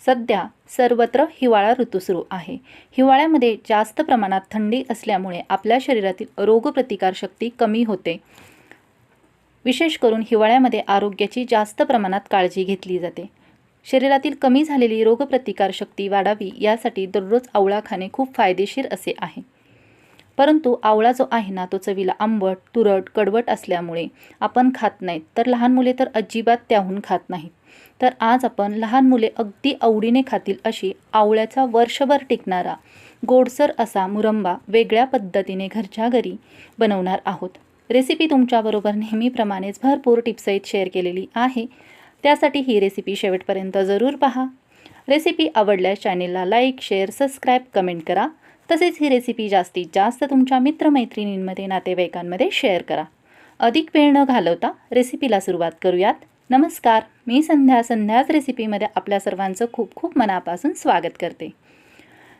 सध्या सर्वत्र हिवाळा ऋतू सुरू आहे। हिवाळ्यामध्ये जास्त प्रमाणात थंडी असल्यामुळे आपल्या शरीरातील रोगप्रतिकारशक्ती कमी होते। विशेष करून हिवाळ्यामध्ये आरोग्याची जास्त प्रमाणात काळजी घेतली जाते। शरीरातील कमी झालेली रोगप्रतिकारशक्ती वाढावी यासाठी दररोज आवळा खाणे खूप फायदेशीर असे आहे। परंतु आवळा जो आहे ना तो चवीला आंबट, तुरट, कडवट असल्यामुळे आपण खात नाहीत, तर लहान मुले तर अजिबात त्याहून खात नाहीत। तर आज आपण लहान मुले अगदी आवडीने खातील अशी आवळ्याचा वर्षभर टिकणारा गोडसर असा मुरंबा वेगळ्या पद्धतीने घरच्या घरी बनवणार आहोत। रेसिपी तुमच्याबरोबर नेहमीप्रमाणेच भरपूर टिप्ससहित शेअर केलेली आहे, त्यासाठी ही रेसिपी शेवटपर्यंत जरूर पहा। रेसिपी आवडल्यास चॅनेलला लाईक, शेअर, सबस्क्राईब, कमेंट करा। तसेच ही रेसिपी जास्तीत जास्त तुमच्या मित्रमैत्रिणींमध्ये, नातेवाईकांमध्ये शेअर करा। अधिक वेळ न घालवता रेसिपीला सुरुवात करूयात। नमस्कार, मी संध्याच रेसिपीमध्ये आपल्या सर्वांचं खूप खूप मनापासून स्वागत करते।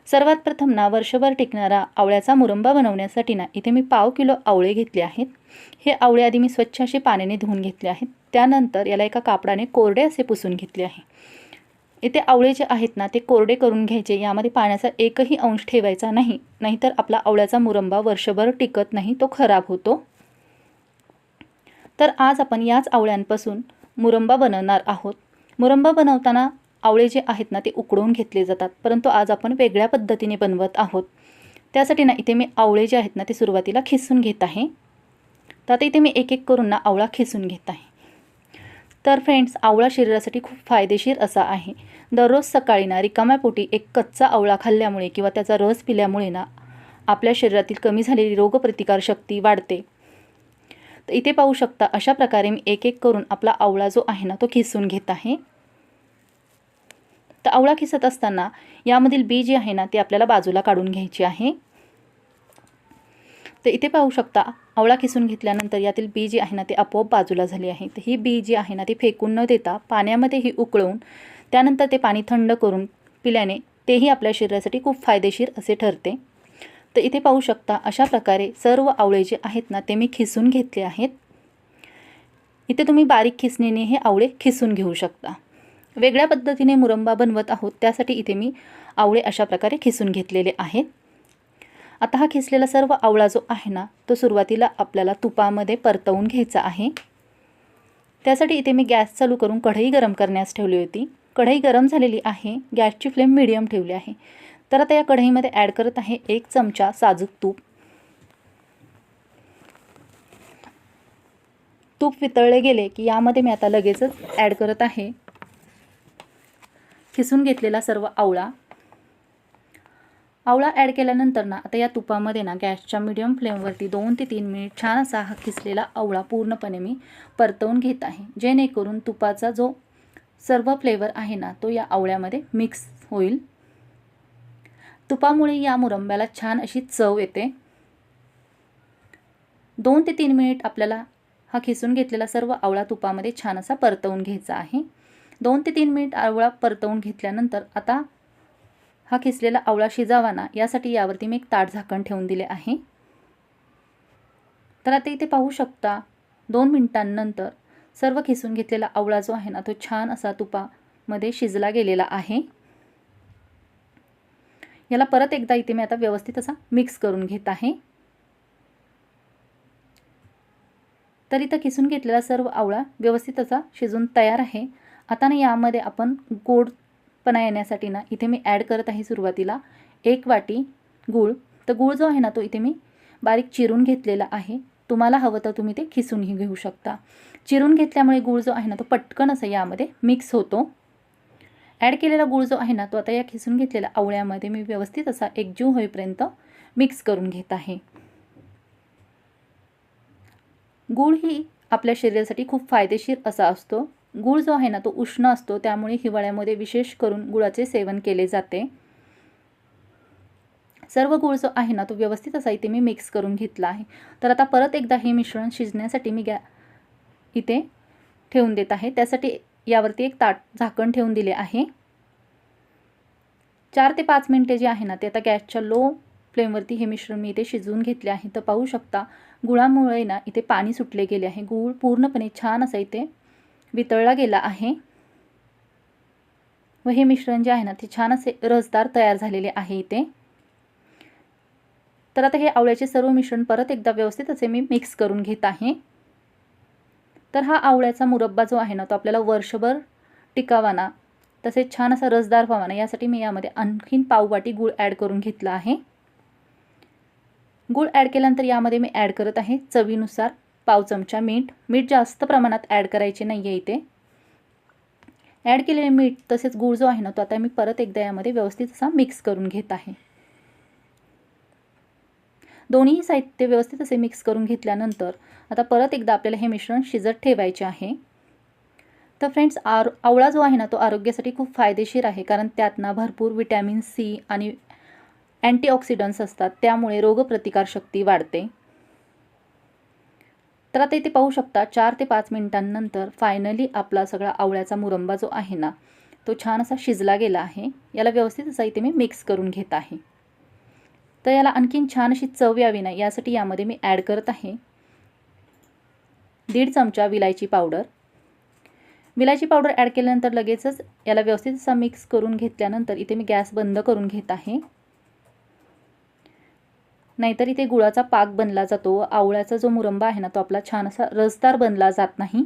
सर्वात प्रथम ना वर्षभर टिकणारा आवळ्याचा मुरंबा बनवण्यासाठी ना इथे मी पाव किलो आवळे घेतले आहेत। हे आवळे आधी मी स्वच्छ असे पाण्याने धुवून घेतले आहेत। त्यानंतर याला एका कापडाने कोरडे असे पुसून घेतले आहे। इथे आवळे जे आहेत ना ते कोरडे करून घ्यायचे, यामध्ये पाण्याचा एकही अंश ठेवायचा नाही, नाहीतर आपला आवळ्याचा मुरंबा वर्षभर टिकत नाही, तो खराब होतो। तर आज आपण याच आवळ्यांपासून मुरंबा बनवणार आहोत। मुरंबा बनवताना आवळे जे आहेत ना ते उकडवून घेतले जातात, परंतु आज आपण वेगळ्या पद्धतीने बनवत आहोत। त्यासाठी ना इथे मी आवळे जे आहेत ना ते सुरुवातीला खिसून घेत आहे। तर आता इथे मी एक एक करून ना आवळा खिसून घेत आहे। तर फ्रेंड्स, आवळा शरीरासाठी खूप फायदेशीर असा आहे। दररोज सकाळी ना रिकाम्या पोटी एक कच्चा आवळा खाल्ल्यामुळे किंवा त्याचा रस पिल्यामुळे ना आपल्या शरीरातील कमी झालेली रोगप्रतिकारशक्ती वाढते। तर इथे पाहू शकता, अशा प्रकारे मी एक एक करून आपला आवळा जो आहे ना तो खिसून घेत आहे। तर आवळा खिसत असताना यामधील बी जी आहे ना ती आपल्याला बाजूला काढून घ्यायची आहे। तर इथे पाहू शकता, आवळा खिसून घेतल्यानंतर यातील बी जी आहे ना ते आपोआप बाजूला झाली आहे। तर ही बी जी आहे ना ती फेकून न देता पाण्यामध्ये ही उकळून त्यानंतर ते पाणी थंड करून पिल्याने तेही आपल्या शरीरासाठी खूप फायदेशीर असे ठरते। तर इथे पाहू शकता, अशा प्रकारे सर्व आवळे जे आहेत ना ते मी खिसून घेतले आहेत। इथे तुम्ही बारीक खिसणीने हे आवळे खिसून घेऊ शकता। वेगळ्या पद्धतीने मुरंबा बनवत आहोत, त्यासाठी इथे मी आवळे अशा प्रकारे खिसून घेतलेले आहेत। आता हा खिसलेला सर्व आवळा जो आहे ना तो सुरुवातीला आपल्याला तुपामध्ये परतवून घ्यायचा आहे। त्यासाठी इथे मी गॅस चालू करून कढई गरम करण्यास ठेवली होती। कढई गरम झालेली आहे, गॅसची फ्लेम मीडियम ठेवली आहे। तर आता या कढईमध्ये ॲड करत आहे 1 चमचा साजूक तूप। तूप वितळले गेले की यामध्ये मी आता लगेचच ॲड करत आहे खिसून घेतलेला सर्व आवळा। आवळा ॲड केल्यानंतर ना आता या तुपामध्ये ना गॅसच्या मीडियम फ्लेमवरती 2 ते 3 मिनिट छान असा हा खिसलेला आवळा पूर्णपणे मी परतवून घेत आहे, जेणेकरून तुपाचा जो सर्व फ्लेवर आहे ना तो या आवळ्यामध्ये मिक्स होईल। तुपामुळे या मुरंब्याला छान अशी चव येते। 2 ते 3 मिनिट आपल्याला हा खिसून घेतलेला सर्व आवळा तुपामध्ये छान असा परतवून घ्यायचा आहे। 2 ते 3 मिनिट आवळा परतवून घेतल्यानंतर आता हा खिसलेला आवळा शिजावा ना यासाठी यावरती मी एक ताट झाकण ठेवून दिले आहे। तर आता इथे पाहू शकता, 2 मिनिटांनंतर सर्व खिसून घेतलेला आवळा जो आहे ना तो छान असा तुपामध्ये शिजला गेलेला आहे। याला परत एकदा इथे मी आता व्यवस्थित असा मिक्स करून घेत आहे। तर इथं खिसून घेतलेला सर्व आवळा व्यवस्थित असा शिजून तयार आहे। आता ना यामध्ये आपण गोडपणा येण्यासाठी ना इथे मी ॲड करत आहे सुरुवातीला 1 वाटी गूळ। तर गूळ जो आहे ना तो इथे मी बारीक चिरून घेतलेला आहे। तुम्हाला हवं तर तुम्ही ते खिसूनही घेऊ शकता। चिरून घेतल्यामुळे गूळ जो आहे ना तो पटकन असं यामध्ये मिक्स होतो। ॲड केलेला गूळ जो आहे ना तो आता या खिसून घेतलेल्या आवळ्यामध्ये मी व्यवस्थित असा एकजीव होईपर्यंत मिक्स करून घेत आहे। गूळ ही आपल्या शरीरासाठी खूप फायदेशीर असा असतो। गूळ जो आहे ना तो उष्ण असतो, त्यामुळे हिवाळ्यामध्ये विशेष करून गुळाचे सेवन केले जाते। सर्व गूळ जो आहे ना तो व्यवस्थित असा इथे मी मिक्स करून घेतला आहे। तर आता परत एकदा हे मिश्रण शिजण्यासाठी मी इथे ठेवून देत आहे। त्यासाठी यावरती एक ताट झाकण ठेवून दिले आहे। 4 ते 5 मिनिटे जे आहे ना ते आता गॅसच्या लो फ्लेमवरती हे मिश्रण मी इथे शिजवून घेतले आहे। तर पाहू शकता, गुळामुळे ना इथे पाणी सुटले गेले आहे। गूळ पूर्णपणे छान असा इथे वितळला गेला आहे। व हे मिश्रण जे आहे ना ते छान असे रसदार तयार झालेले आहे इथे। तर आता हे आवळ्याचे सर्व मिश्रण परत एकदा व्यवस्थित असे मी मिक्स करून घेत आहे। तर हा आवळ्याचा मुरब्बा जो आहे ना तो आपल्याला वर्षभर टिकावा ना, तसेच छान असा रसदार व्हावा ना, यासाठी मी यामध्ये आणखीन पाव वाटी गूळ ॲड करून घेतला आहे। गूळ ॲड केल्यानंतर यामध्ये मी ॲड करत आहे चवीनुसार पाव चमचा मीठ। मीठ जास्त प्रमाणात ॲड करायचे नाही आहे इथे। ॲड केलेले मीठ तसेच गूळ जो आहे ना तो आता मी परत एकदा यामध्ये व्यवस्थित असा मिक्स करून घेत आहे। दोन्ही साहित्य व्यवस्थित असे मिक्स करून घेतल्यानंतर आता परत एकदा आपल्याला हे मिश्रण शिजत ठेवायचे आहे। तर फ्रेंड्स, आवळा जो आहे ना तो आरोग्यासाठी खूप फायदेशीर आहे, कारण त्यात ना भरपूर विटॅमिन सी आणि अँटीऑक्सिडंट्स असतात, त्यामुळे रोगप्रतिकारशक्ती वाढते। तर आता इथे पाहू शकता 4 ते 5 मिनिटांनंतर फायनली आपला सगळा आवळ्याचा मुरंबा जो आहे ना तो छान असा शिजला गेला आहे। याला व्यवस्थित असा इथे मी मिक्स करून घेत आहे। तर याला आणखीन छान अशी चव यावी ना, यासाठी यामध्ये मी ॲड करत आहे 1.5 चमचा विलायची पावडर। विलायची पावडर ॲड केल्यानंतर लगेचच याला व्यवस्थित असा मिक्स करून घेतल्यानंतर इथे मी गॅस बंद करून घेत आहे, नाहीतर इथे गुळाचा पाक बनला जातो। आवळ्याचा जो मुरंबा आहे ना तो आपला छान असा रसदार बनला जात नाही।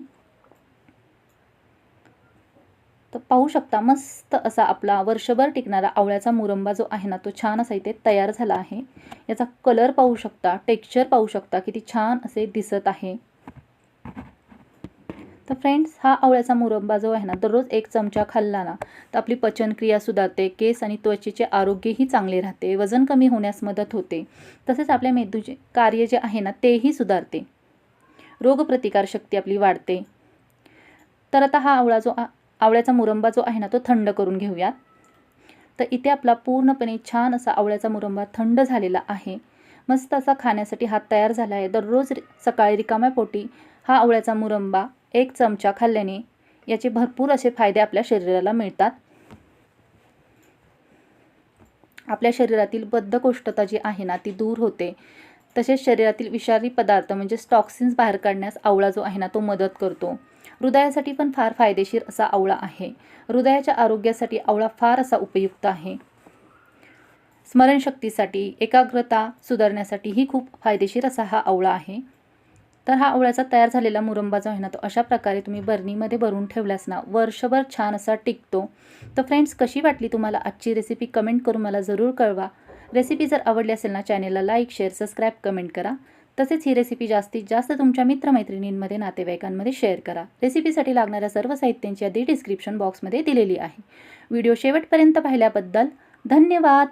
तर पाहू शकता मस्त असा आपला वर्षभर टिकणारा आवळ्याचा मुरंबा जो आहे ना तो छान असा इथे तयार झाला आहे। याचा कलर पाहू शकता, टेक्स्चर पाहू शकता, किती छान असे दिसत आहे। तर फ्रेंड्स, हा आवळ्याचा मुरंबा जो आहे ना दररोज 1 चमचा खाल्ला ना तर आपली पचनक्रिया सुधारते, केस आणि त्वचेचे आरोग्यही चांगले राहते, वजन कमी होण्यास मदत होते, तसेच आपल्या मेंदूचे कार्य जे आहे ना तेही सुधारते, रोगप्रतिकारशक्ती आपली वाढते। तर आता हा आवळ्याचा मुरंबा जो आहे ना तो थंड करून घेऊयात। तर इथे आपला पूर्णपणे छान असा आवळ्याचा मुरंबा थंड झालेला आहे। मस्त असा खाण्यासाठी हा तयार झाला आहे। दररोज सकाळी रिकाम्या पोटी हा आवळ्याचा मुरंबा 1 चमचा खाल्ल्याने याचे भरपूर असे फायदे आपल्या शरीराला मिळतात। आपल्या शरीरातील बद्धकोष्ठता जी आहे ना ती दूर होते, तसेच शरीरातील विषारी पदार्थ म्हणजे टॉक्सिन्स बाहेर काढण्यास आवळा जो आहे ना तो मदत करतो। हृदयासाठी पण फार फायदेशीर असा आवळा आहे। हृदयाच्या आरोग्यासाठी आवळा फार असा उपयुक्त आहे। स्मरणशक्तीसाठी, एकाग्रता सुधारण्यासाठीही खूप फायदेशीर असा हा आवळा आहे। तर हा आवळ्याचा तयार झालेला मुरंबा जो आहे ना तो अशा प्रकारे तुम्ही बरणीमध्ये भरून ठेवल्यास ना वर्षभर छान असा टिकतो। तर फ्रेंड्स, कशी वाटली तुम्हाला आजची रेसिपी कमेंट करून मला जरूर कळवा। रेसिपी जर आवडली असेल ना चॅनेलला लाईक, शेअर, सबस्क्राईब, कमेंट करा। तसेच ही रेसिपी जास्तीत जास्त तुमच्या मित्रमैत्रिणींमध्ये, नातेवाईकांमध्ये शेअर करा। रेसिपीसाठी लागणाऱ्या सर्व साहित्यांची यादी डिस्क्रिप्शन बॉक्समध्ये दिलेली आहे। व्हिडिओ शेवटपर्यंत पाहिल्याबद्दल धन्यवाद।